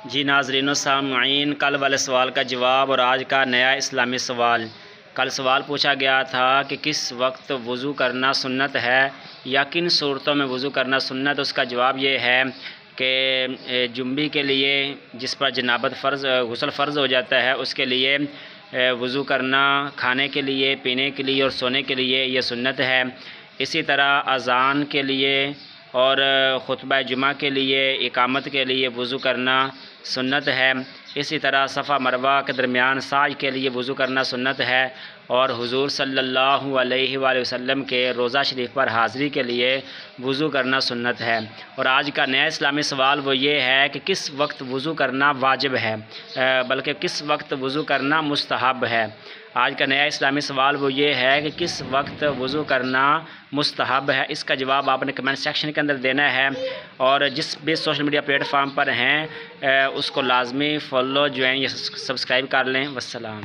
جی ناظرین و سامعین، کل والے سوال کا جواب اور آج کا نیا اسلامی سوال۔ کل سوال پوچھا گیا تھا کہ کس وقت وضو کرنا سنت ہے یا کن صورتوں میں وضو کرنا سنت۔ اس کا جواب یہ ہے کہ جنبی کے لیے جس پر جنابت غسل فرض ہو جاتا ہے اس کے لیے وضو کرنا، کھانے کے لیے، پینے کے لیے اور سونے کے لیے یہ سنت ہے۔ اسی طرح اذان کے لیے اور خطبہ جمعہ کے لیے، اقامت کے لیے وضو کرنا سنت ہے۔ اسی طرح صفا مروہ کے درمیان سعی کے لیے وضو کرنا سنت ہے، اور حضور صلی اللہ علیہ وآلہ وسلم کے روضہ شریف پر حاضری کے لیے وضو کرنا سنت ہے۔ اور آج کا نیا اسلامی سوال وہ یہ ہے کہ کس وقت وضو کرنا واجب ہے، بلکہ کس وقت وضو کرنا مستحب ہے۔ آج کا نیا اسلامی سوال وہ یہ ہے کہ کس وقت وضو کرنا مستحب ہے۔ اس کا جواب آپ نے کمنٹ سیکشن کے اندر دینا ہے، اور جس بھی سوشل میڈیا پلیٹ فارم پر ہیں اس کو لازمی فالو، جوائن یا سبسکرائب کر لیں۔ والسلام۔